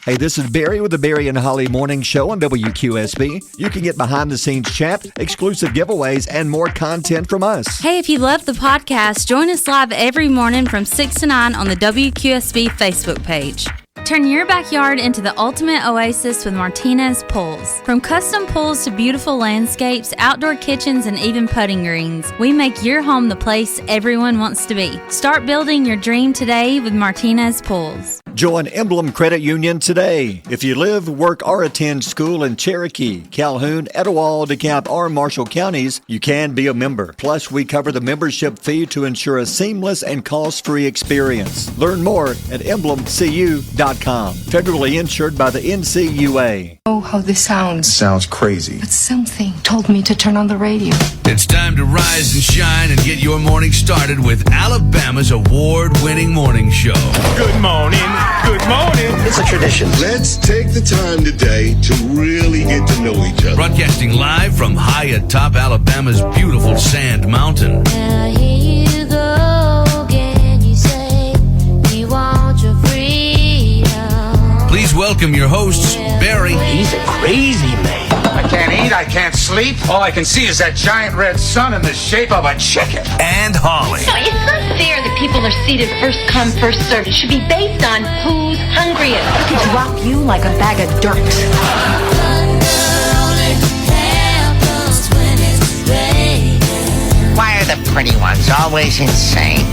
Hey, this is Barry with the Barry and Holly Morning Show on WQSB. You can get behind the scenes chat, exclusive giveaways, and more content from us. Hey, if you love the podcast, join us live every morning from 6 to 9 on the WQSB Facebook page. Turn your backyard into the ultimate oasis with Martinez Pools. From custom pools to beautiful landscapes, outdoor kitchens, and even putting greens, we make your home the place everyone wants to be. Start building your dream today with Martinez Pools. Join Emblem Credit Union today. If you live, work, or attend school in Cherokee, Calhoun, Etowah, DeKalb, or Marshall counties, you can be a member. Plus, we cover the membership fee to ensure a seamless and cost-free experience. Learn more at emblemcu.com. Federally insured by the NCUA. Oh, how this sounds. Sounds crazy. But something told me to turn on the radio. It's time to rise and shine and get your morning started with Alabama's award-winning morning show. Good morning. Good morning. It's a tradition. Let's take the time today to really get to know each other. Broadcasting live from high atop Alabama's beautiful Sand Mountain. Now here you go again, you say you want your freedom. Please welcome your hosts, Barry. He's a crazy man. I can't eat, I can't sleep. All I can see is that giant red sun in the shape of a chicken. And Holly. No, it's not fair that people are seated first come, first served. It should be based on who's hungriest. I could drop you like a bag of dirt. Why are the pretty ones always insane?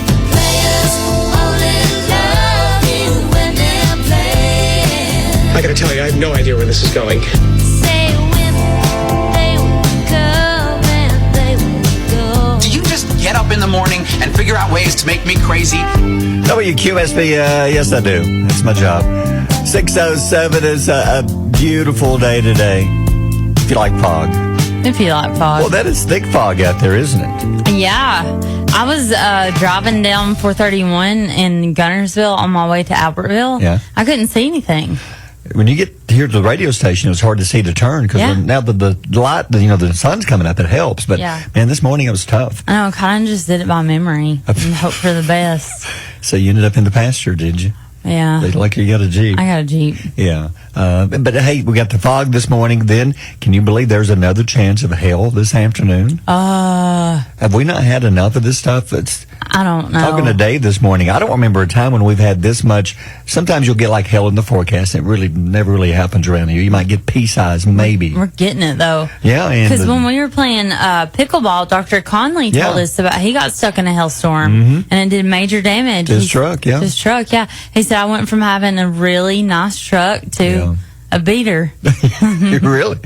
I gotta tell you, I have no idea where this is going. Do you just get up in the morning and figure out ways to make me crazy? WQSB, yes I do. That's my job. 6:07 is a beautiful day today. If you like fog. If you like fog. Well, that is thick fog out there, isn't it? Yeah. I was driving down 431 in Gunnersville on my way to Albertville. Yeah. I couldn't see anything. When you get here to the radio station, it's hard to see the turn because now that the light, the sun's coming up, it helps. But man, this morning it was tough. I know, kind of just did it by memory and hope for the best. So you ended up in the pasture, did you? Yeah. Like you got a Jeep. I got a Jeep. Yeah. But hey, we got the fog this morning. Then, can you believe there's another chance of hail this afternoon? Have we not had enough of this stuff? I don't know. Talking to Dave this morning, I don't remember a time when we've had this much. Sometimes you'll get like hail in the forecast. It really never really happens around here. You might get pea size, maybe. We're getting it though. Yeah, because when we were playing pickleball, Dr. Conley told us about he got stuck in a hailstorm and it did major damage. His truck, yeah. His truck, yeah. He said I went from having a really nice truck to a beater. Really?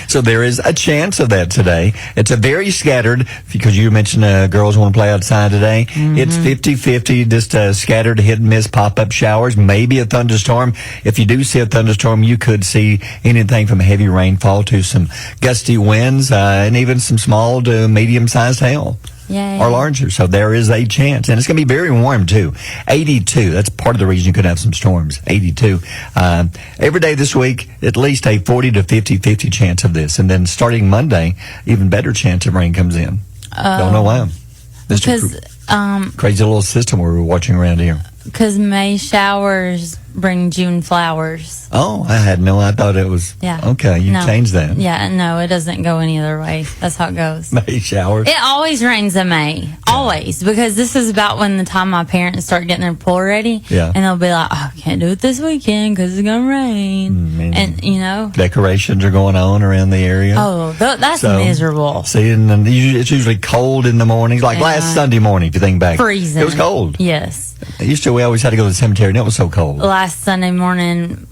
So there is a chance of that today. It's a very scattered, because you mentioned girls want to play outside today. It's 50-50, just scattered hit and miss pop-up showers, maybe a thunderstorm. If you do see a thunderstorm, you could see anything from heavy rainfall to some gusty winds and even some small to medium-sized hail. Or larger. So there is a chance. And it's going to be very warm, too. 82. That's part of the reason you could have some storms. 82. Every day this week, at least a 40 to 50 chance of this. And then starting Monday, even better chance of rain comes in. Don't know why. Because crazy little system we're watching around here. Because May showers bring June flowers. Oh, I thought it was. Yeah. Okay, you changed that. Yeah, no, it doesn't go any other way. That's how it goes. May showers. It always rains in May. Always. Because this is about when the time my parents start getting their pool ready. Yeah. And they'll be like, oh, I can't do it this weekend because it's going to rain. And, decorations are going on around the area. Oh, that's miserable. See, and then it's usually cold in the mornings. Like last Sunday morning, if you think back. Freezing. It was cold. Yes. We always had to go to the cemetery, and it was so cold. Last Sunday morning,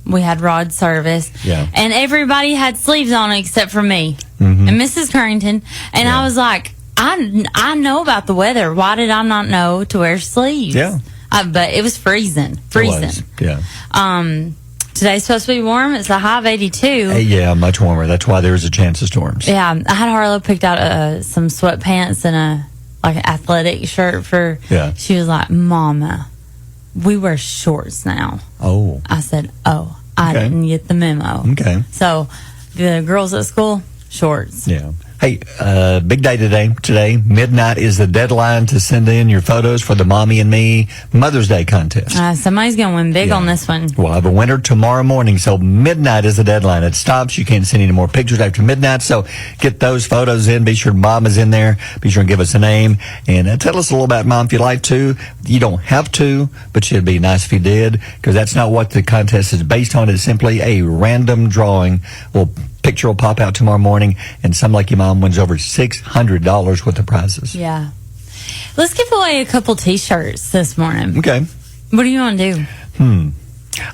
we had rod service. Yeah. And everybody had sleeves on except for me and Mrs. Currington. And I was like, I know about the weather. Why did I not know to wear sleeves? Yeah. But it was freezing. Freezing. It was. Yeah. Today's supposed to be warm. It's a high of 82. Yeah, much warmer. That's why there's a chance of storms. Yeah. I had Harlow picked out some sweatpants and an athletic shirt for. Yeah. She was like, Mama, we wear shorts now. Oh. I said, oh, I didn't get the memo. Okay. So the girls at school, shorts. Yeah. Hey, big day today. Today, midnight is the deadline to send in your photos for the Mommy and Me Mother's Day contest. Somebody's going to win big on this one. We'll have a winner tomorrow morning, so midnight is the deadline. It stops. You can't send any more pictures after midnight, so get those photos in. Be sure Mom is in there. Be sure and give us a name. And tell us a little about Mom if you'd like to. You don't have to, but it'd be nice if you did, because that's not what the contest is based on. It's simply a random drawing. Picture will pop out tomorrow morning, and some lucky mom wins over $600 worth of prizes. Yeah. Let's give away a couple T-shirts this morning. Okay. What do you want to do?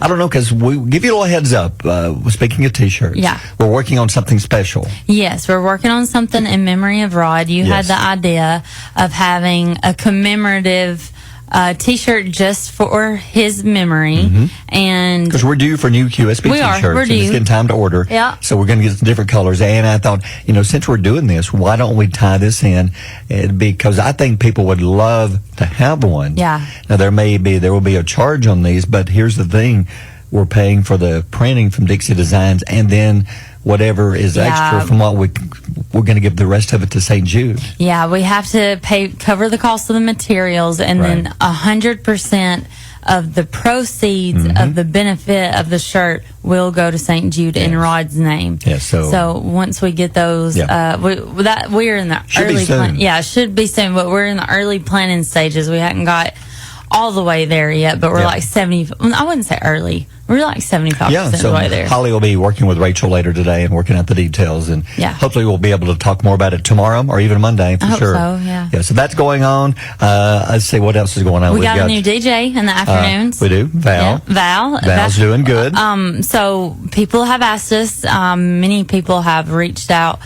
I don't know, because we give you a little heads up. Speaking of T-shirts, Yeah. we're working on something special. Yes, we're working on something in memory of Rod. You had Yes. the idea of having a commemorative T-shirt just for his memory, and Because we're due for new QSB We are. T-shirts. We're and it's due. getting time to order. Yeah. So we're going to get some different colors. And I thought, since we're doing this, why don't we tie this in? Because I think people would love to have one. Yeah. Now, there will be a charge on these, but here's the thing. We're paying for the printing from Dixie Designs, and then whatever is extra from what we're going to give the rest of it to St. Jude. yeah, we have to cover the cost of the materials, and then 100% of the proceeds of the benefit of the shirt will go to St. Jude in Rod's name. Yeah, so once we get those, we're in the Should be early soon. it should be soon, but we're in the early planning stages. We haven't got all the way there yet, but we're like 70. I wouldn't say early. We're like 75% of the way there. Holly will be working with Rachel later today and working out the details, and Yeah. hopefully we'll be able to talk more about it tomorrow or even Monday for I hope sure. so, yeah. So that's going on. Let's see what else is going on. We got a new DJ in the afternoons. We do. Val. Yeah, Val's doing good. So people have asked us, many people have reached out,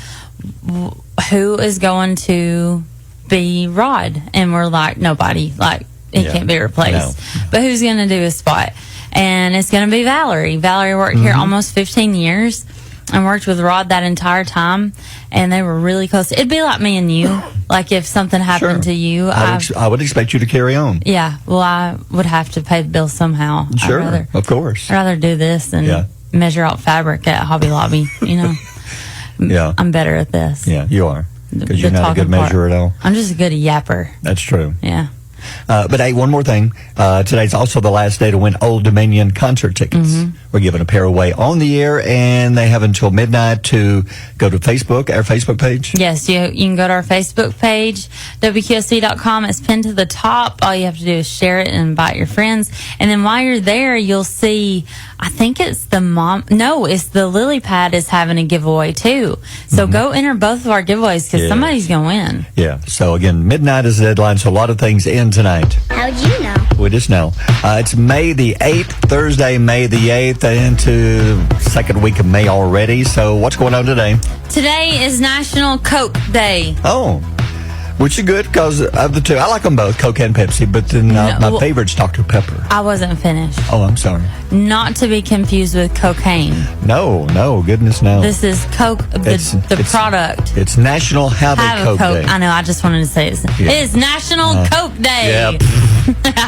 who is going to be Rod? And we're like, nobody. Like, he can't be replaced. No. But who's going to do his spot? And it's going to be Valerie. Valerie worked here almost 15 years and worked with Rod that entire time. And they were really close. It'd be like me and you. Like if something happened to you. I would expect you to carry on. Yeah. Well, I would have to pay the bill somehow. Sure. I'd Of course. rather do this than measure out fabric at Hobby Lobby. Yeah. I'm better at this. Yeah, you are. Because The you're not a talking good measurer at all. I'm just a good yapper. That's true. Yeah. But hey, one more thing. Today's also the last day to win Old Dominion concert tickets. We're giving a pair away on the air, and they have until midnight to go to Facebook, our Facebook page. Yes, you can go to our Facebook page, WQSC.com. It's pinned to the top. All you have to do is share it and invite your friends. And then while you're there, you'll see, I think it's it's the Lily Pad is having a giveaway too. So go enter both of our giveaways because somebody's going to win. Yeah. So again, midnight is the deadline, so a lot of things in tonight. How'd you know? We just know. It's May the 8th, Thursday, May the 8th, into second week of May already. So what's going on today? Today is National Coke Day. Oh, which is good because of the two. I like them both, Coke and Pepsi, but then my favorite's Dr. Pepper. I wasn't finished. Oh, I'm sorry. Not to be confused with cocaine. No, goodness no. This is Coke, the product. It's National Have a Coke Day. I know, I just wanted to say it. Yeah. It is National Coke Day. Yeah.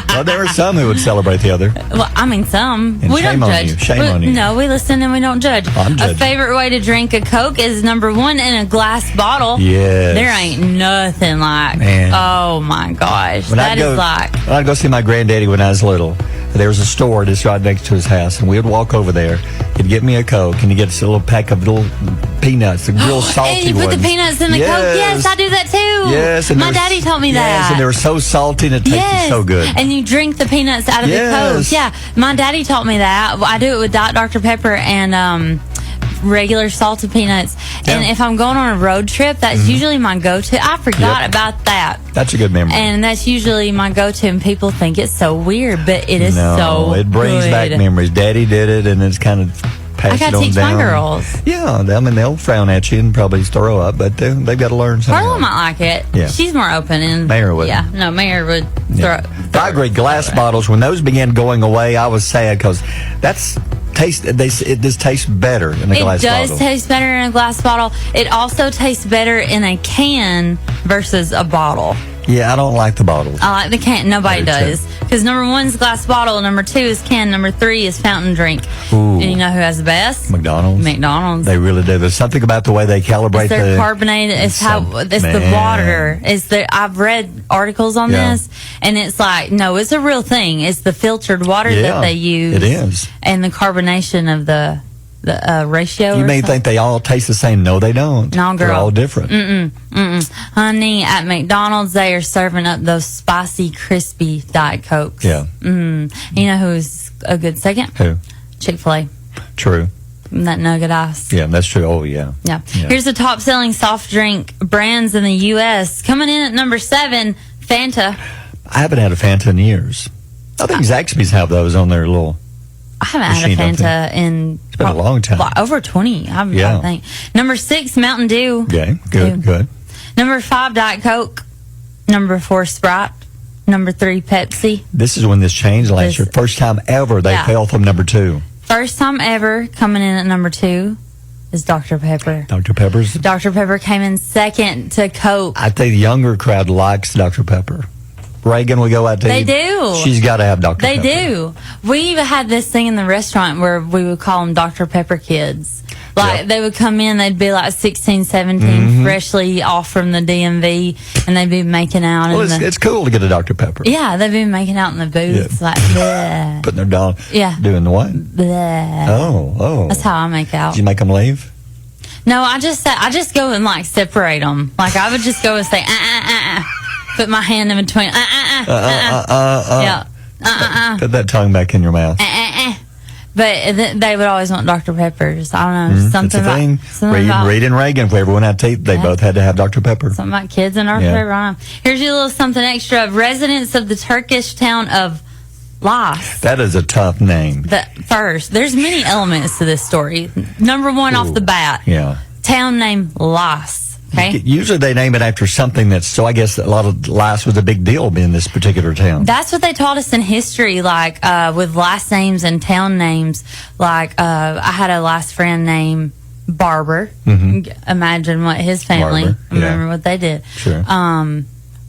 Well, there are some who would celebrate the other. Well, I mean, some. And We shame don't on judge. you. Shame on you. No, we listen and we don't judge. I'm A judging. favorite way to drink a Coke is number one in a glass bottle. Yes. There ain't nothing like. Man. Oh my gosh. When That is like. When I'd go see my granddaddy when I was little, there was a store just right next to his house, and we would walk over there. He'd get me a Coke, and he'd get us a little pack of little peanuts, the real salty And you put ones. the peanuts in the Coke? Yes, I do that too. Yes. And My daddy taught me that. Yes, and they were so salty, and it tasted so good. And you drink the peanuts out of Yes. the Coke. Yeah, my daddy taught me that. I do it with Dr. Pepper and regular salted peanuts. Yeah. And if I'm going on a road trip, that's usually my go-to. I forgot about that. That's a good memory. And that's usually my go-to, and people think it's so weird, but it is No, it brings good. back memories. Daddy did it, and it's kind of I passed got it to on teach down. my girls. Yeah, I mean, they'll frown at you and probably throw up, but they've got to learn something. Carla might like it. Yeah. She's more open. And Mayor would. Yeah, no, Mayor would Yeah. throw. I agree. Glass bottles, when those began going away, I was sad because it just tastes better in a glass It does bottle. taste better in a glass bottle. It also tastes better in a can versus a bottle. Yeah, I don't like the bottles. I like the can. Nobody I do too. does. Because number 1 is glass bottle, number 2 is can, number 3 is fountain drink. Ooh. And you know who has the best? McDonald's. McDonald's. They really do. There's something about the way they calibrate It's their the carbonated. It's the Man. water. I've read articles on Yeah. this, and it's like, no, it's a real thing. It's the filtered water Yeah, that they use. it is. And the carbonation of the ratio. You or may something. think they all taste the same. No, they don't. No, They're girl. all different. Honey, at McDonald's, they are serving up those spicy, crispy Diet Cokes. Yeah. You know who's a good second? Who? Chick-fil-A. True. That nugget ice. Yeah, that's true. Oh, yeah. Yeah. Yeah. Here's the top selling soft drink brands in the U.S. Coming in at number 7, Fanta. I haven't had a Fanta in years. I think Zaxby's have those on their little. I haven't had a Machine, don't Fanta in It's been a long time. over 20. I Yeah. think. Number 6, Mountain Dew. Okay, good, good. Number 5, Diet Coke. Number 4, Sprite. Number 3, Pepsi. This is when this changed last year. First time ever they Yeah. fell from number 2. First time ever coming in at number 2 is Dr. Pepper. Dr. Pepper's. Dr. Pepper came in second to Coke. I think the younger crowd likes Dr. Pepper. Reagan will go out to They eat. do. She's got to have Dr. They Pepper. do. We even had this thing in the restaurant where we would call them Dr. Pepper kids. Like, Yep. they would come in, they'd be like 16, 17, freshly off from the DMV, and they'd be making out. Well, in the, it's cool to get a Dr. Pepper. yeah, they'd be making out in the booths, like, bleh, Putting their dollar. Yeah. Doing the what? bleh. Oh. That's how I make out. Did you make them leave? No, I just go and, like, separate them. Like, I would just go and say, put my hand in between, yeah, Put that tongue back in your mouth. But they would always want Dr. Peppers. I don't know, It's something a thing. about, something about Reed and Reagan, if we ever went out to eat, they both had to have Dr. Pepper. something about kids and Dr. Yeah. Pepper. I don't know. Here's your little something extra. Residents of the Turkish town of Las. That is a tough name. First, there's many elements to this story. Number 1 off the bat, Yeah. town name Las. Okay, Usually they name it after something that's, so I guess a lot of lice was a big deal in this particular town. that's what they taught us in history, like with last names and town names. Like I had a last friend named Barber. Imagine what his family. Barber, yeah. Remember what they did. Sure.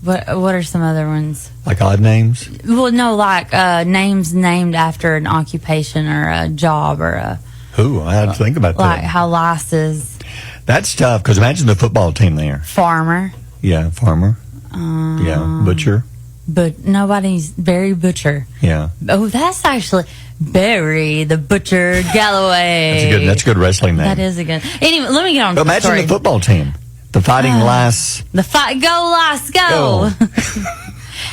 What are some other ones? Like odd names? Well, no, like names named after an occupation or a job or a Ooh, I had to think about like that. how Lice is That's tough, because imagine the football team there. farmer, Yeah, farmer. Yeah, butcher. but nobody's Barry Butcher. Yeah. Oh, that's actually Barry the Butcher Galloway. That's a good wrestling name. That is a good. Anyway, let me get on to But the imagine story. the football team. The Fighting Lice. The fight, go Lice, go!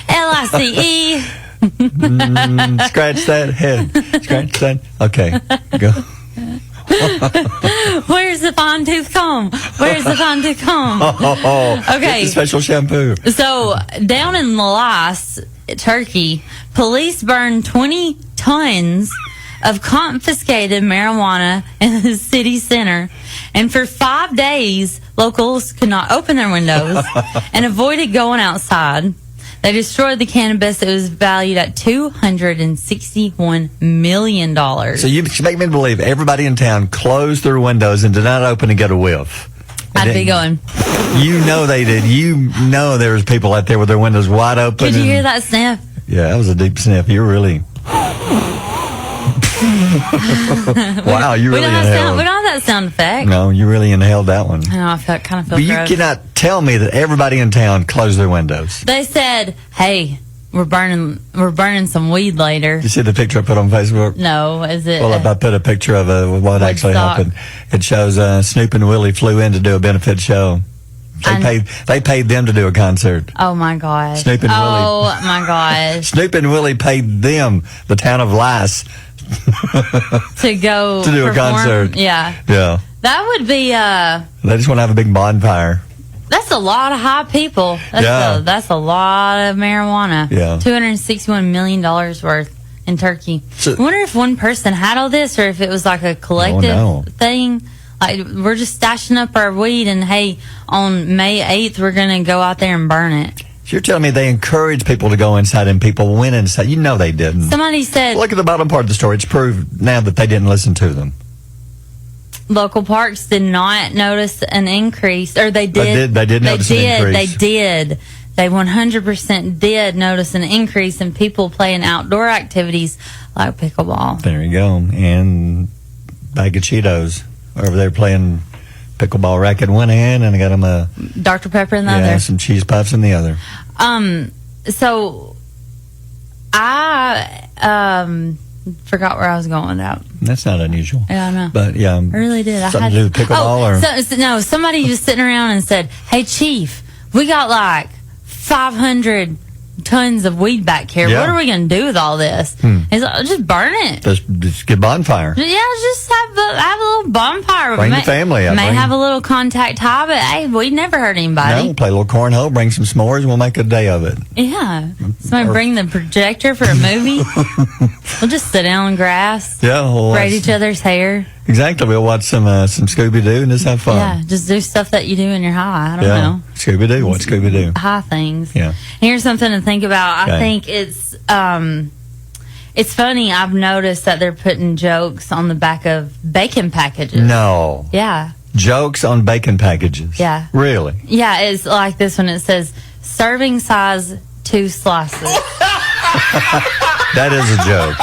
LICE. Scratch that head. Scratch that. Okay, go. Where's the fine tooth comb? Where's the fine tooth comb? Okay. Okay. It's a special shampoo. So, down in Lice, Turkey, police burned 20 tons of confiscated marijuana in the city center. And for 5 days, locals could not open their windows and avoided going outside. They destroyed the cannabis. It was valued at $261 million. So you make me believe everybody in town closed their windows and did not open and get a whiff. And I'd be going. You know they did. You know there was people out there with their windows wide open. Did you and- hear that sniff? Yeah, that was a deep sniff. You're really. Wow, you We really don't have inhaled. that sound effect. No, you really inhaled that one. I know, I kind of feel But you gross. cannot tell me that everybody in town closed their windows. They said, "Hey, we're burning some weed later." You see the picture I put on Facebook? No, is it? Well, I put a picture of what actually Woodstock. happened. It shows Snoop and Willie flew in to do a benefit show. They paid them to do a concert. Oh my god! Snoop and Willie. Oh my gosh! Snoop and Willie paid them, the town of Lice, To go to do a perform? concert. Yeah, Yeah. that would be. They just want to have a big bonfire. That's a lot of high people. Yeah. That's a lot of marijuana. Yeah. $261 million worth in Turkey. So- I wonder if one person had all this, or if it was like a collective no. thing. Like, we're just stashing up our weed, and hey, on May 8th, we're going to go out there and burn it. So you're telling me they encouraged people to go inside and people went inside? You know they didn't. Somebody said Look at the bottom part of the story. It's proved now that they didn't listen to them. local parks did not notice an increase, or they did. They did notice an increase. They did. they 100% did notice an increase in people playing outdoor activities like pickleball. There you go. And bag of Cheetos over there playing pickleball racket in one hand, and I got them Dr. Pepper in the other. some cheese puffs in the other. So I forgot where I was going with that. That's not unusual. Yeah, I know. But yeah, I really did. Something to do with pickleball, or no, somebody was sitting around and said, "Hey, Chief, we got like 500 tons of weed back here. Yeah. What are we going to do with all this?" He's like, "Just burn it. just get bonfire. Yeah, just have a little bonfire. Bring the family up. May have a little contact high, but hey, we never hurt anybody. No, play a little cornhole, bring some s'mores, and we'll make a day of it. Yeah. Somebody bring the projector for a movie. We'll just sit down on grass. Yeah, we'll braid each other's hair. Exactly. We'll watch some Scooby-Doo and just have fun. Yeah, just do stuff that you do in your high. I don't know. Scooby-Doo. What Scooby-Doo? High things. Yeah. Here's something to think about. Okay. I think it's funny. I've noticed that they're putting jokes on the back of bacon packages. No. Yeah. Jokes on bacon packages. Yeah. Really? Yeah, it's like this one. It says, serving size 2 slices. That is a joke.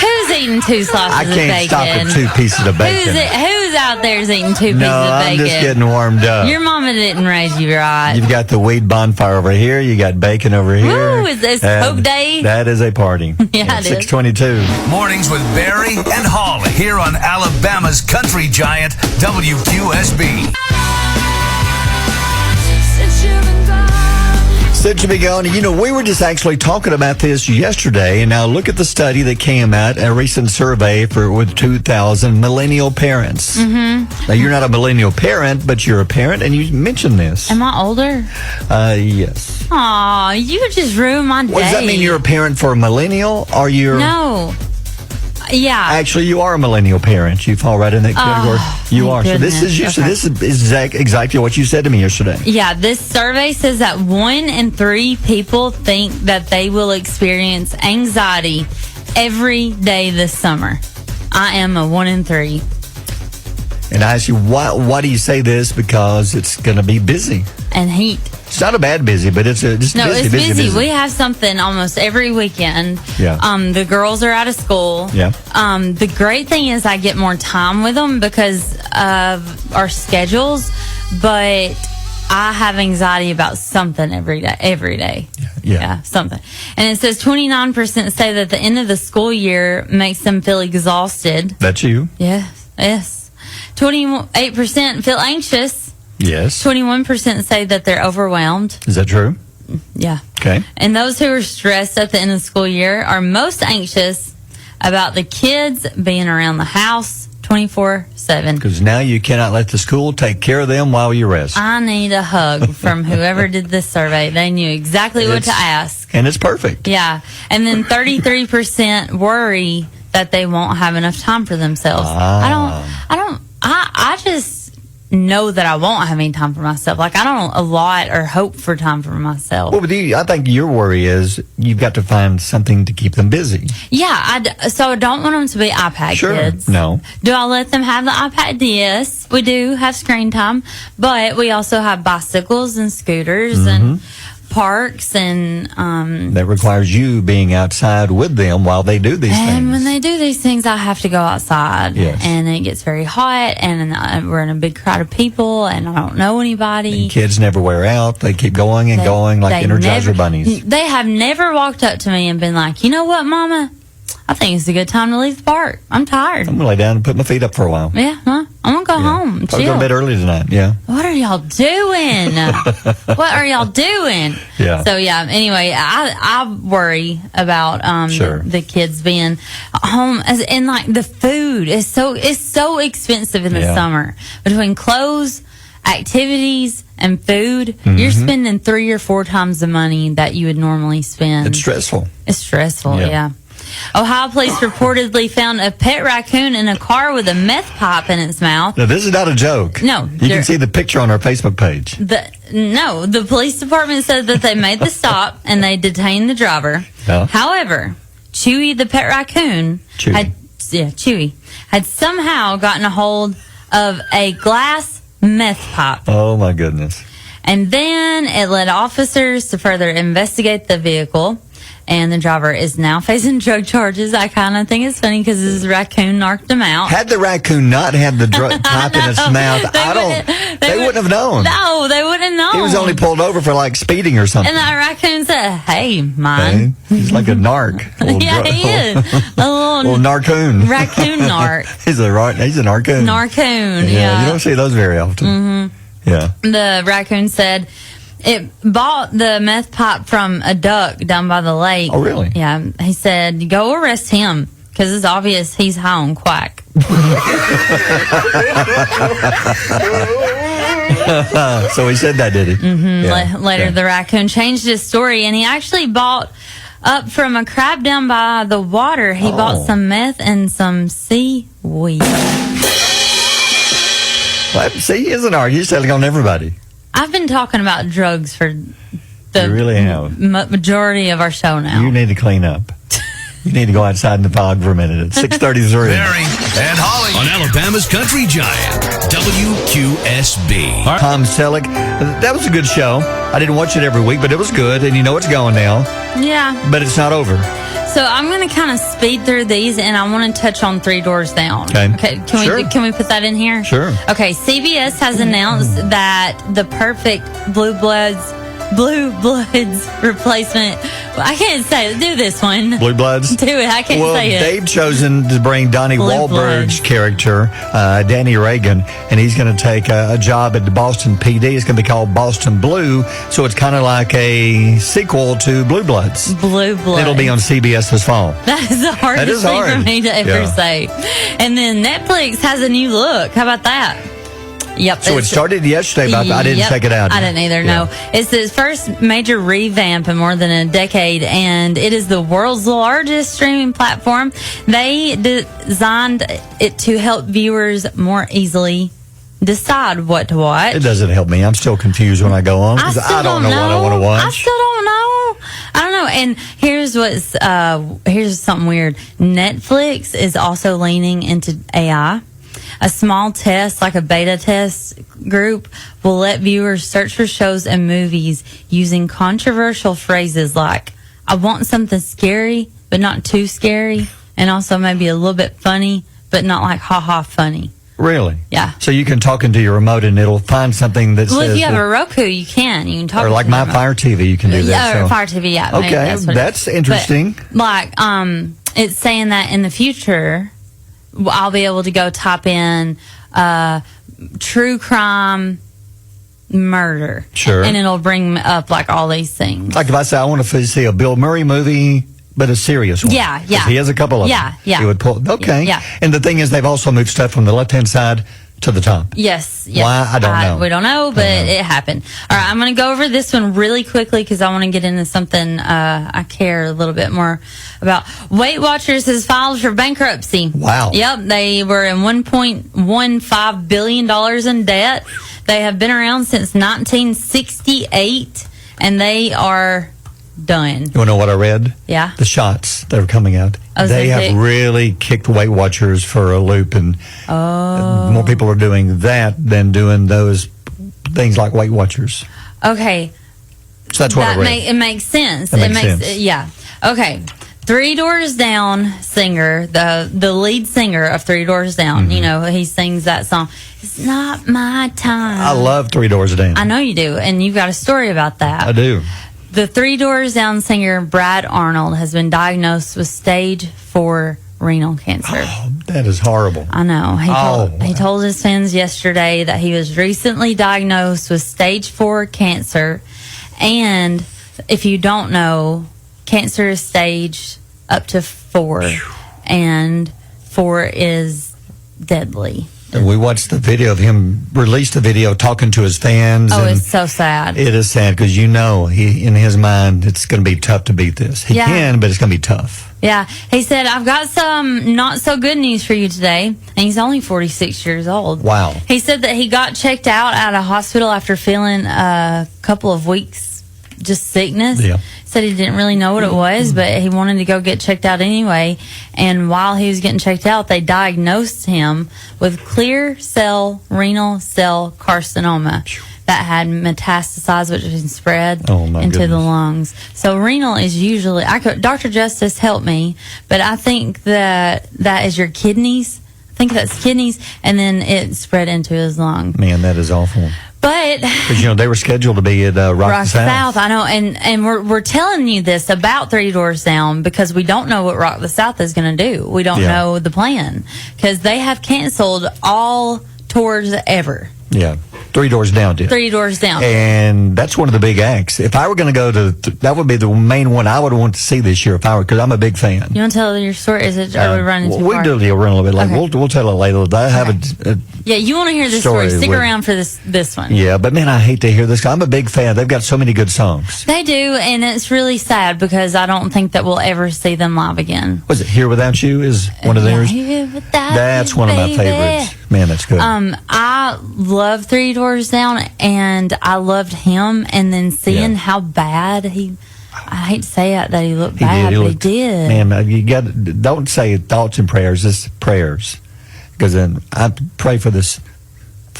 Who's eating 2 slices I of can't bacon? stop at 2 pieces of bacon. Who's out there is eating 2 pieces No, of I'm bacon? just getting warmed up. Your mama didn't raise you right. You've got the weed bonfire over here. You got bacon over here. Woo, is this And Coke Day? That is a party. Yeah, it is. 622. Mornings with Barry and Holly here on Alabama's country giant WQSB. Since you've been gone, you know, we were just actually talking about this yesterday, and now look at the study that came out, a recent survey with 2,000 millennial parents. Mm-hmm. Now, you're not a millennial parent, but you're a parent, and you mentioned this. Am I older? Yes. Aw, you just ruined my day. What does that mean? You're a parent for a millennial, or you're... No. Yeah. Actually, you are a millennial parent. You fall right in that category. You are. goodness. So this is exactly what you said to me yesterday. Yeah, this survey says that 1 in 3 people think that they will experience anxiety every day this summer. I am a 1 in 3. And I ask you, why do you say this? Because it's going to be busy. And heat. It's not a bad busy, but it's just No, busy, it's busy. busy. We have something almost every weekend. Yeah. The girls are out of school. Yeah. The great thing is I get more time with them because of our schedules, but I have anxiety about something every day. Yeah. Something. And it says 29% say that the end of the school year makes them feel exhausted. That's you. Yes. 28% feel anxious. Yes. 21% say that they're overwhelmed. Is that true? Yeah. Okay. And those who are stressed at the end of the school year are most anxious about the kids being around the house 24/7. Because now you cannot let the school take care of them while you rest. I need a hug from whoever did this survey. They knew exactly what to ask. And it's perfect. Yeah. And then 33% worry that they won't have enough time for themselves. I just know that I won't have any time for myself. Like, I don't allot or hope for time for myself. Well, but I think your worry is you've got to find something to keep them busy. Yeah, so I don't want them to be iPad kids. No. Do I let them have the iPad? Yes, we do have screen time, but we also have bicycles and scooters and parks and that requires you being outside with them while they do these things. and when they do these things, I have to go outside. Yes. And it gets very hot, and we're in a big crowd of people, and I don't know anybody. And kids never wear out. They keep going and going like Energizer bunnies. They have never walked up to me and been like, "You know what, Mama? I think it's a good time to leave the park. I'm tired." I'm going to lay down and put my feet up for a while. Yeah, huh? I'm going to go home and I'll go chill. to bed early tonight, yeah. What are y'all doing? What are y'all doing? Yeah. So, yeah, anyway, I worry about Sure. the kids being home. And, like, the food is so expensive in the Yeah. summer. Between clothes, activities, and food, you're spending 3 or 4 times the money that you would normally spend. It's stressful. It's stressful, Yeah. yeah. Ohio police reportedly found a pet raccoon in a car with a meth pipe in its mouth. Now, this is not a joke. No, You can see the picture on our Facebook page. The police department said that they made the stop and they detained the driver. Yeah. However, Chewy the pet raccoon Chewy had somehow gotten a hold of a glass meth pipe. Oh, my goodness. And then it led officers to further investigate the vehicle. And the driver is now facing drug charges. I kind of think it's funny because his raccoon narked him out. Had the raccoon not had the pipe in its mouth, they wouldn't have known. No, they wouldn't have known. He was only pulled over for like speeding or something. And that raccoon said, "Hey, mine." Hey, he's like a narc. Yeah, he is. A little narcoon. Raccoon narc. He's a narcoon. Narcoon, yeah. You don't see those very often. Mm-hmm. Yeah. The raccoon said it bought the meth pipe from a duck down by the lake. Oh, really? Yeah. He said, "Go arrest him because it's obvious he's high on quack." So he said that, did he? Mm-hmm. Yeah. Later, the raccoon changed his story, and he actually bought up from a crab down by the water. He bought some meth and some seaweed. Well, see, he is an artist. He's selling on everybody. I've been talking about drugs for the you really have. Majority of our show now. You need to clean up. You need to go outside in the fog for a minute. It's 6:33. Barry and Holly on Alabama's Country Giant, WQSB. Tom Selleck. That was a good show. I didn't watch it every week, but it was good. And you know it's going now. Yeah. But it's not over. So I'm going to kind of speed through these, and I want to touch on Three Doors Down. Okay. Can we put that in here? Sure. Okay. CBS has announced that the perfect Blue Bloods replacement. I can't say it. Do this one. Blue Bloods? Do it. I can't say it. They've chosen to bring Donnie Wahlberg's character, Danny Reagan, and he's going to take a job at the Boston PD. It's going to be called Boston Blue, so it's kind of like a sequel to Blue Bloods. Blue Bloods. It'll be on CBS this fall. That is the hardest thing for me to ever say. And then Netflix has a new look. How about that? Yep. So it started yesterday, but I didn't check it out. I didn't either, no. It's its first major revamp in more than a decade, and it is the world's largest streaming platform. They designed it to help viewers more easily decide what to watch. It doesn't help me. I'm still confused when I go on because I don't know what I want to watch. I still don't know. I don't know. And here's something weird. Netflix is also leaning into AI. A small test, like a beta test group, will let viewers search for shows and movies using controversial phrases like, "I want something scary, but not too scary," and also maybe a little bit funny, but not like ha-ha funny. Really? Yeah. So you can talk into your remote and it'll find something that says... Well, if you have a Roku, you can talk. Or like my Fire TV, you can do that. Yeah, or Fire TV, yeah. Okay, that's interesting. But, it's saying that in the future... I'll be able to go type in true crime murder. Sure. And it'll bring up like all these things. Like if I say I want to see a Bill Murray movie, but a serious one. Yeah. He has a couple of them. Yeah. He would pull. Okay. Yeah. And the thing is, they've also moved stuff from the left-hand side to the top. Yes. Why? I don't know. We don't know, but it happened. All right, I'm going to go over this one really quickly because I want to get into something I care a little bit more about. Weight Watchers has filed for bankruptcy. Wow. Yep, they were in $1.15 billion in debt. They have been around since 1968, and they are done. You want to know what I read? Yeah. The shots that are coming out. Oh, they have really kicked Weight Watchers for a loop, and more people are doing that than doing those things like Weight Watchers. Okay. So that's what I read. It makes sense. It makes sense. Yeah. Okay. Three Doors Down singer, the lead singer of Three Doors Down, he sings that song. It's not my time. I love Three Doors Down. I know you do, and you've got a story about that. I do. The Three Doors Down singer, Brad Arnold, has been diagnosed with stage 4 renal cancer. Oh, that is horrible. I know. He told his fans yesterday that he was recently diagnosed with stage 4 cancer. And if you don't know, cancer is staged up to 4. And 4 is deadly. And we watched the video of him, released the video talking to his fans. Oh, it's so sad. It is sad because in his mind, it's going to be tough to beat this. He can, but it's going to be tough. Yeah. He said, "I've got some not so good news for you today." And he's only 46 years old. Wow. He said that he got checked out at a hospital after feeling a couple of weeks just sickness. Yeah. Said he didn't really know what it was, but he wanted to go get checked out anyway. And while he was getting checked out, they diagnosed him with clear cell renal cell carcinoma, that had metastasized, which has spread Oh, my into the goodness. lungs. So renal is usually, Dr. Justice helped me, but I think that is your kidneys. I think that's kidneys, and then it spread into his lung. Man, that is awful. But Because, they were scheduled to be at Rock the South. I know, and we're telling you this about Three Doors Down because we don't know what Rock the South is going to do. We don't Yeah. know the plan because they have canceled all tours ever. Yeah. Three Doors Down did. Three Doors Down. And that's one of the big acts. If I were going to go to, that would be the main one I would want to see this year if I were, because I'm a big fan. You want to tell your story? Are we running too We far? do run a little bit late. Okay. We'll tell it later. I have a Yeah, you want to hear this story. Stick with- around for this one. yeah, but man, I hate to hear this. I'm a big fan. They've got so many good songs. They do, and it's really sad because I don't think that we'll ever see them live again. Was it Here Without You is one of theirs? Here Without That's You, one of my baby. favorites. Man, that's good. I love Three Doors Down, and I loved him, and then seeing Yeah. how bad I hate to say it, that he looked He bad, did. but he did. Man, you got don't say thoughts and prayers. It's prayers, because then I pray for this,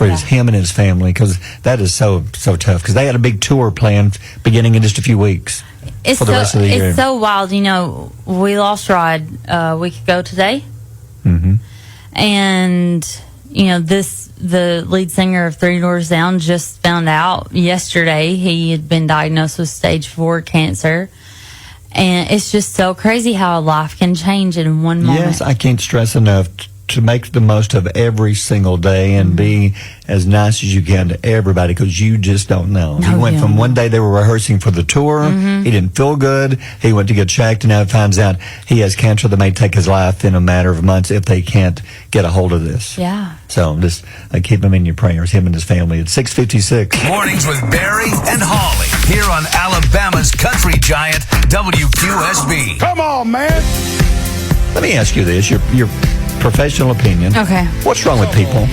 him and his family, because that is so tough. Because they had a big tour planned beginning in just a few weeks It's for the rest of the year. It's so wild. We lost Rod a week ago today. Mm-hmm. And the lead singer of Three Doors Down just found out yesterday he had been diagnosed with stage 4 cancer, and it's just so crazy how a life can change in one moment. Yes, I can't stress enough to make the most of every single day and be as nice as you can to everybody, because you just don't know. He went from one day they were rehearsing for the tour. He didn't feel good. He went to get checked, and now he finds out he has cancer that may take his life in a matter of months if they can't get a hold of this. Yeah. So just keep him in your prayers, him and his family. It's 6:56. Mornings with Barry and Holly here on Alabama's country giant WQSB. Come on, man. Let me ask you this, your professional opinion. Okay. What's wrong with people?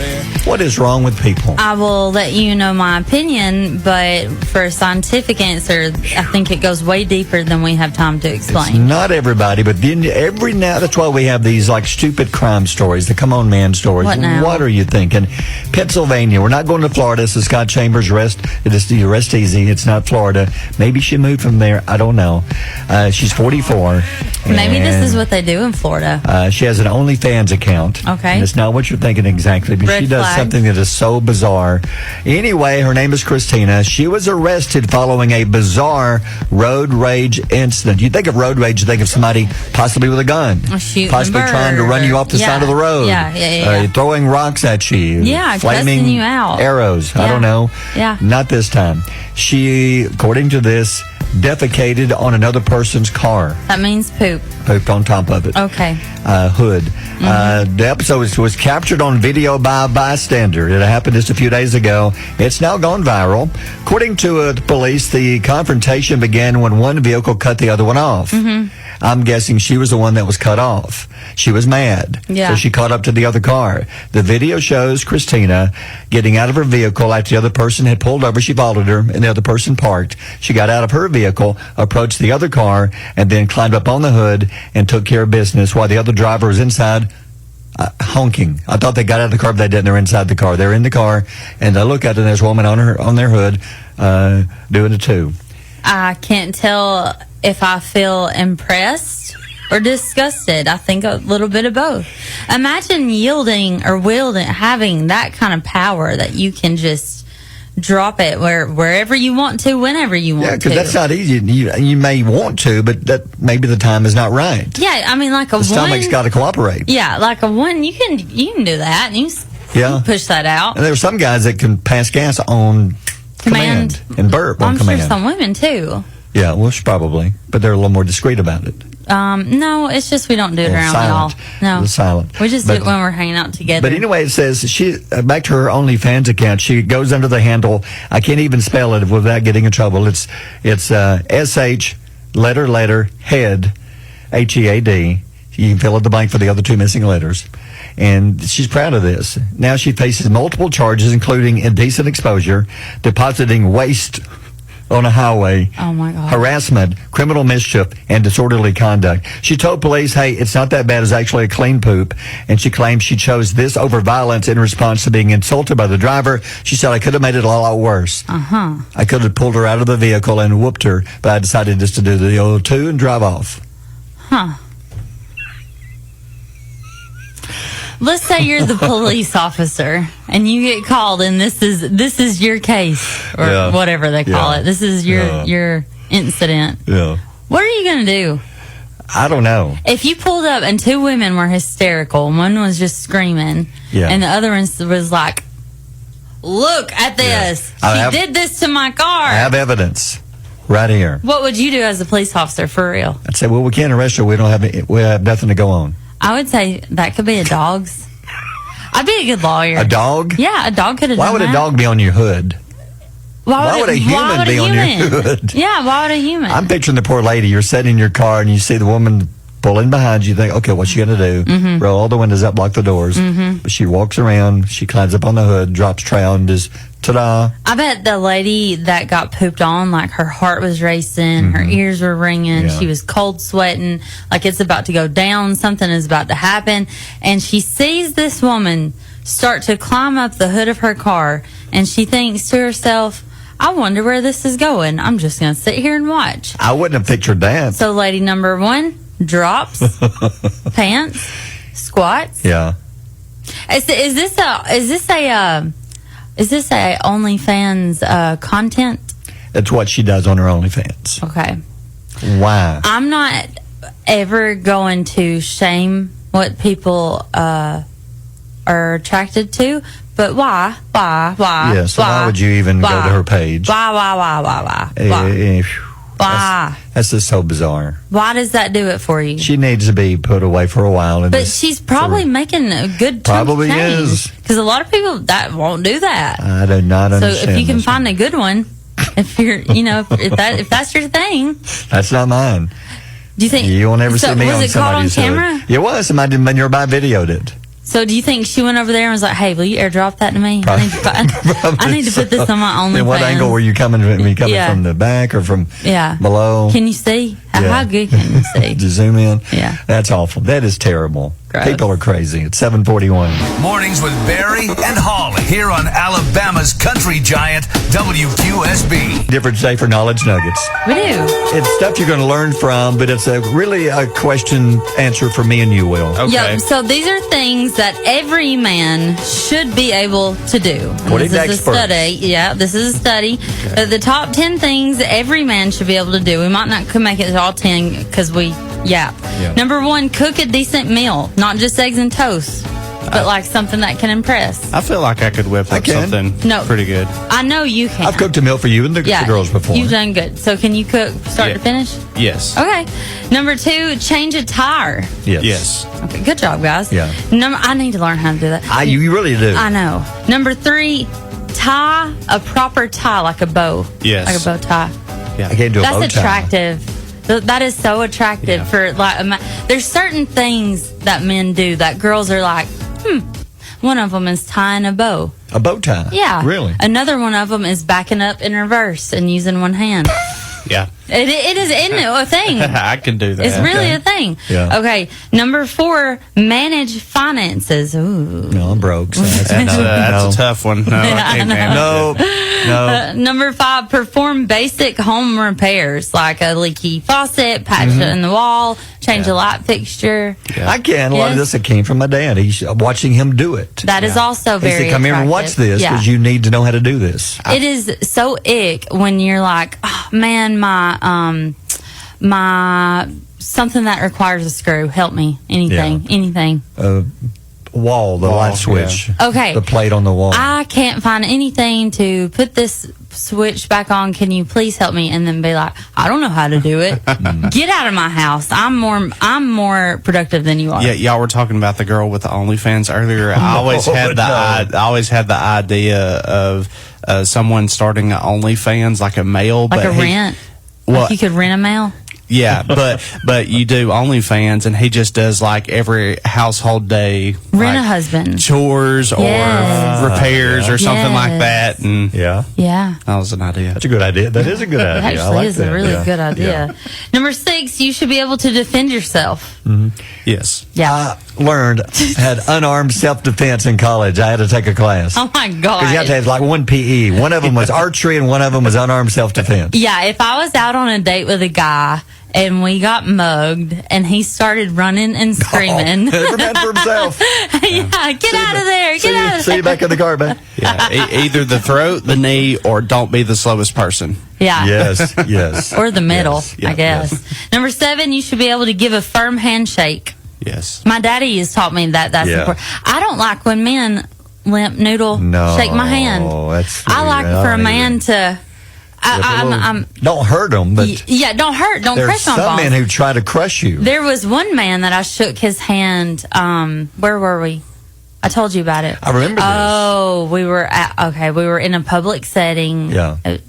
What is wrong with people? I will let you know my opinion, but for a scientific answer, I think it goes way deeper than we have time to explain. Not everybody, but then every now, that's why we have these stupid crime stories, the come on man stories. What now? What are you thinking? Pennsylvania, we're not going to Florida, so Scott Chambers rest easy. It's not Florida. Maybe she moved from there. I don't know. She's 44. Maybe this and, is what they do in Florida. she has an OnlyFans account. Okay. And it's not what you're thinking exactly, but Red she does flag. something that is so bizarre. Anyway, her name is Christina. She was arrested following a bizarre road rage incident. You think of road rage, you think of somebody possibly with a gun. Shooting a Possibly trying to bird run you or- off the yeah. side of the road. Yeah. Throwing rocks at you. Yeah, Flaming cussing you out. arrows. I Yeah. don't know. Yeah. Not this time. She, according to this, defecated on another person's car. That means poop. Pooped on top of it. Okay. Hood. The episode was captured on video by a bystander. It happened just a few days ago. It's now gone viral. According to the police, the confrontation began when one vehicle cut the other one off. I'm guessing she was the one that was cut off. She was mad. Yeah. So she caught up to the other car. The video shows Christina getting out of her vehicle after the other person had pulled over. She followed her, and the other person parked. She got out of her vehicle, approached the other car, and then climbed up on the hood and took care of business while the other driver was inside honking. I thought they got out of the car, but they didn't. They're inside the car. They're in the car, and I look out, and there's a woman on their hood doing it too. I can't tell if I feel impressed or disgusted. I think a little bit of both. Imagine having that kind of power that you can just drop it wherever you want to, whenever you want to. Yeah, because that's not easy. You may want to, but that maybe the time is not right. Yeah, I mean, like a The stomach's got to cooperate. Yeah, like a one, you can do that, and you Yeah. push that out. And there are some guys that can pass gas on command and burp on I'm command. sure some women too. Yeah, well, probably, but they're a little more discreet about it. No, it's just we don't do it around silent. y'all. No, Silent. we just do it when we're hanging out together. But anyway, it says she back to her OnlyFans account. She goes under the handle. I can't even spell it without getting in trouble. It's SH letter head HEAD. You can fill in the blank for the other two missing letters. And she's proud of this. Now she faces multiple charges, including indecent exposure, depositing waste on a highway. Oh, my God. Harassment, criminal mischief, and disorderly conduct. She told police, hey, it's not that bad. It's actually a clean poop. And she claims she chose this over violence in response to being insulted by the driver. She said, I could have made it a lot worse. I could have pulled her out of the vehicle and whooped her, but I decided just to do the old two and drive off. Let's say you're the police officer and you get called, and this is your case or whatever they call it. This is your incident. Yeah. What are you going to do? I don't know. If you pulled up and two women were hysterical, and one was just screaming, and the other one was like, look at this. She did this to my car. I have evidence right here. What would you do as a police officer, for real? I'd say, well, we can't arrest her. We have nothing to go on. I would say that could be a dog's. I'd be a good lawyer. A dog? Yeah, a dog could have Why done would that. a dog be on your hood? Why would a human be on your hood? Yeah, why would a human? I'm picturing the poor lady. You're sitting in your car and you see the woman pulling behind you. You think, okay, what's she going to do? Roll all the windows up, block the doors. But she walks around, she climbs up on the hood, drops tray out, and just, ta-da. I bet the lady that got pooped on, like her heart was racing, her ears were ringing, she was cold sweating, like it's about to go down, something is about to happen. And she sees this woman start to climb up the hood of her car, and she thinks to herself, I wonder where this is going. I'm just going to sit here and watch. I wouldn't have pictured that. So lady number one drops, pants, squats. Yeah. Is this a OnlyFans content? That's what she does on her OnlyFans. Okay. Why? I'm not ever going to shame what people are attracted to, but why? Yeah, so why would you even go to her page? Why? That's just so bizarre. Why does that do it for you? She needs to be put away for a while. But she's probably making a good probably is, because a lot of people that won't do that. I do not understand. So if you can find a good one, if you're, if that's your thing, that's not mine. Do you think you will never see me on was it caught on somebody's camera? hood? It was. Somebody nearby videoed it. So do you think she went over there and was like, "Hey, will you airdrop that to me? I need to put this on my OnlyFans." And what angle were you coming? Were you coming from the back or from below? Can you see? How good can you see? To zoom in? Yeah. That's awful. That is terrible. Gross. People are crazy. It's 7:41. Mornings with Barry and Holly here on Alabama's country giant WQSB. Different day for Knowledge Nuggets. We do. It's stuff you're going to learn from, but it's really a question answer for me and you, Will. Okay. Yeah, so these are things that every man should be able to do. According to this is a study. Yeah, this is a study. Okay. The top 10 things every man should be able to do. We might not make it all 10 because we yap. Yeah. Number 1, cook a decent meal. Not just eggs and toast, but like something that can impress. I feel like I could whip up something pretty good. I know you can. I've cooked a meal for you and the girls before. You've done good. So can you cook start to finish? Yes. Okay. Number 2, change a tire. Yes. Okay, good job, guys. Yeah. I need to learn how to do that. You really do. I know. Number 3, tie a proper tie, like a bow. Yes. Like a bow tie. Yeah. I can't do a bow tie. That's attractive. That is so attractive for there's certain things that men do that girls are like, one of them is tying a bow. A bow tie? Yeah. Really? Another one of them is backing up in reverse and using one hand. Yeah. It is a thing. I can do that. It's really a thing. Yeah. Okay. Number 4, manage finances. Ooh. No, I'm broke. So that's a tough one. No, I can't manage it. No. Number 5, perform basic home repairs like a leaky faucet, patch it in the wall, change a light fixture. Yeah. I can. A lot of this came from my dad. He's watching him do it. That is also very He said, come here and watch this because you need to know how to do this. It is so ick when you're like, oh, man, my something that requires a screw. Help me. Anything. Wall, the light switch. Yeah. Okay. The plate on the wall. I can't find anything to put this switch back on. Can you please help me? And then be like, I don't know how to do it. Get out of my house. I'm more productive than you are. Yeah, y'all were talking about the girl with the OnlyFans earlier. I always had the idea of someone starting an OnlyFans, like a male, like a rent. Well, like you could rent a male. Yeah, but you do OnlyFans, and he just does like every household day, Rent a like, husband. chores Yes. or repairs or something like Yes. that. And Yeah. Yeah. that was an idea. That's a good idea. That is a good It idea. I actually like is that. a really Yeah. good idea. Yeah. Number 6, you should be able to defend yourself. Yes. Yeah. I learned, had unarmed self-defense in college. I had to take a class. Oh my God. Because you have to have like one PE. One of them was archery and one of them was unarmed self-defense. Yeah, if I was out on a date with a guy and we got mugged and he started running and screaming. Never man for himself. Yeah, get out of there. Get out of See you there. back in the car, man. Yeah. Either the throat, the knee, or don't be the slowest person. Yeah. Yes, yes. Or the middle, Yes, yeah, I guess. yes. Number 7, you should be able to give a firm handshake. Yes. My daddy has taught me that that's Yeah. important. I don't like when men limp noodle No, shake my hand. that's I like I for a don't man either. to. I'm don't hurt them, but yeah, don't hurt, don't there's crush my some bones. men who try to crush you. There was one man that I shook his hand. Where were we? I told you about it. I remember this. Oh, we were in a public setting. Yeah. It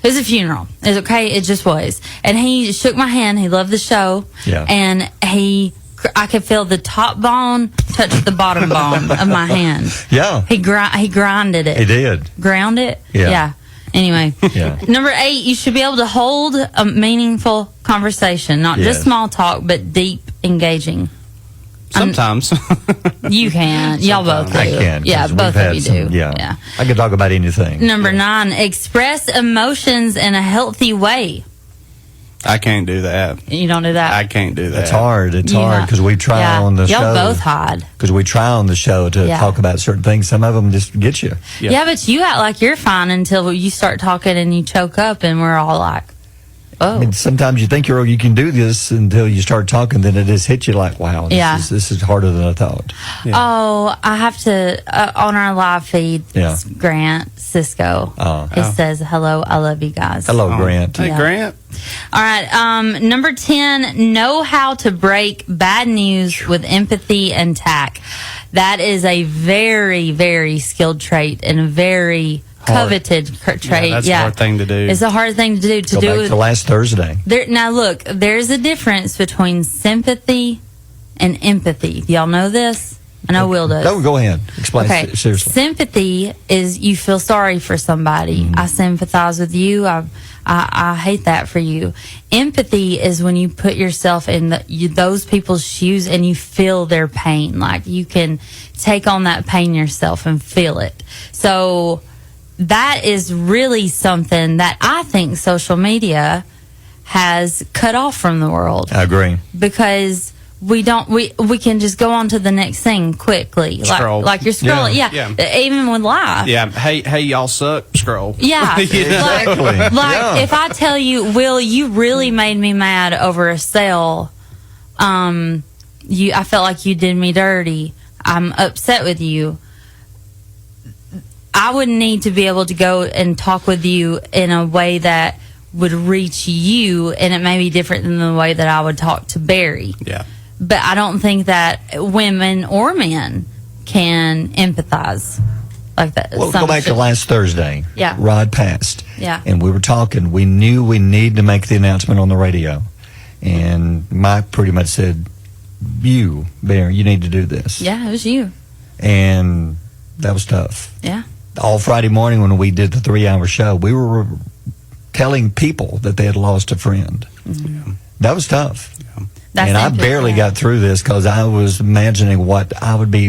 was a funeral. It's okay. It just was. And he shook my hand. He loved the show. Yeah. And I could feel the top bone touch the bottom bone of my hand. Yeah. He grinded it. He did. Ground it? Yeah. Anyway. Yeah. Number 8, you should be able to hold a meaningful conversation, not Yes. just small talk, but deep, engaging. Sometimes. You can. Y'all both do. I can. 'cause Yeah, we've both had of you some- do. Yeah. I can talk about anything. Number 9, express emotions in a healthy way. I can't do that. You don't do that? I can't do that. It's hard. It's Yeah. hard because we try Yeah. on the Y'all show. both hide. Because we try on the show to Yeah. talk about certain things. Some of them just get you. Yeah. But you act like you're fine until you start talking and you choke up, and we're all like, oh. I mean, sometimes you think you can do this until you start talking, then it just hits you like, wow, this is harder than I thought. Oh, I have to, on our live feed, Yeah. Grant Cisco. He says, hello, I love you guys. Hello, Grant. Hey, Yeah. Grant. All right. Number 10, know how to break bad news with empathy and tact. That is a very, very skilled trait and a very coveted trait. That's a hard thing to do. It's a hard thing to do. Go back to last Thursday. Now, look, there's a difference between sympathy and empathy. Do y'all know this? I know Will does. No, go ahead. Explain Okay. seriously. Sympathy is you feel sorry for somebody. I sympathize with you. I hate that for you. Empathy is when you put yourself in those people's shoes and you feel their pain. Like you can take on that pain yourself and feel it. So that is really something that I think social media has cut off from the world, I agree. because we can just go on to the next thing quickly. Scroll. Like you're scrolling. Yeah. Even with live. Yeah. Hey, y'all suck. Scroll. Yeah. You know? Exactly. Like if I tell you, Will, you really made me mad over a sale. I felt like you did me dirty. I'm upset with you. I would need to be able to go and talk with you in a way that would reach you, and it may be different than the way that I would talk to Barry. Yeah. But I don't think that women or men can empathize like that. Well, Some go back to should. last Thursday. Yeah. Rod passed. Yeah. And we were talking. We knew we needed to make the announcement on the radio. And Mike pretty much said, you, Barry, you need to do this. Yeah, it was you. And that was tough. Yeah. All Friday morning when we did the 3-hour show, we were telling people that they had lost a friend. Mm-hmm. That was tough. That's and I empathy, barely yeah. got through this because I was imagining what I would be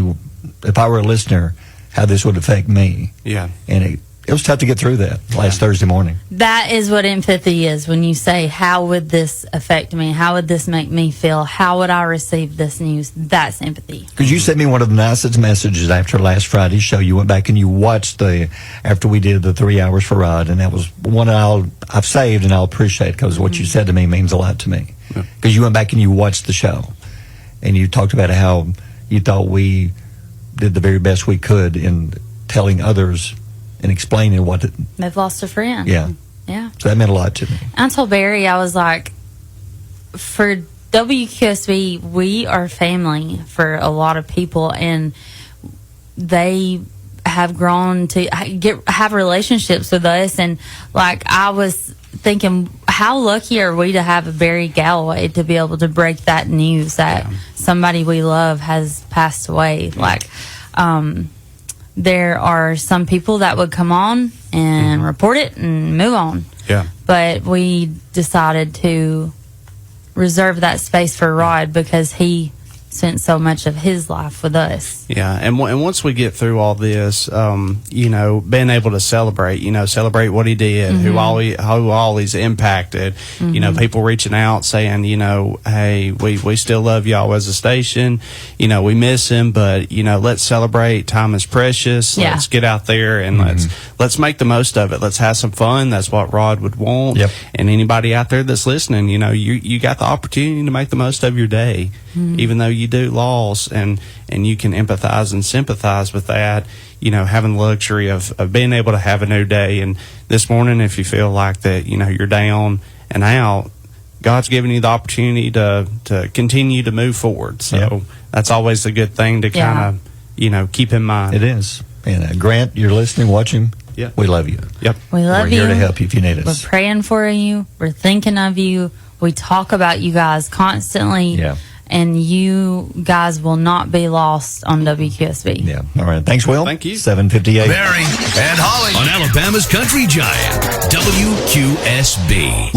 if I were a listener, how this would affect me. Yeah. And it was tough to get through that last Thursday morning. That is what empathy is. When you say, how would this affect me? How would this make me feel? How would I receive this news? That's empathy. Because you sent me one of the nicest messages after last Friday's show. You went back and you watched after we did the 3 hours for Rod, and that was one I've saved and I'll appreciate because what you said to me means a lot to me. Because you went back and you watched the show, and you talked about how you thought we did the very best we could in telling others and explaining what it, They've lost a friend. yeah. Yeah. So that meant a lot to me. I told Barry, I was like, for WQSB, we are family for a lot of people, and they have grown to have relationships with us. And like, I was thinking, how lucky are we to have Barry Galloway to be able to break that news that somebody we love has passed away? Like, there are some people that would come on and report it and move on. Yeah. But we decided to reserve that space for Rod because he spent so much of his life with us. Yeah, and once we get through all this, being able to celebrate what he did, who all he's impacted, people reaching out saying, hey, we still love y'all as a station, we miss him, but let's celebrate. Time is precious. Yeah. Let's get out there and let's make the most of it. Let's have some fun. That's what Rod would want. Yep. And anybody out there that's listening, you got the opportunity to make the most of your day, even though you do loss, and you can empathize and sympathize with that, having the luxury of being able to have a new day. And this morning, if you feel like that, you're down and out, God's given you the opportunity to continue to move forward. So that's always a good thing to kind of, keep in mind. It is. And Grant, you're listening, watching. Yeah. We love you. Yep. We love We're you. here to help you if you need us. We're praying for you. We're thinking of you. We talk about you guys constantly. Yeah. And you guys will not be lost on WQSB. Yeah. All right. Thanks, Will. Thank you. 7:58. Barry and Holly on Alabama's Country Giant, WQSB.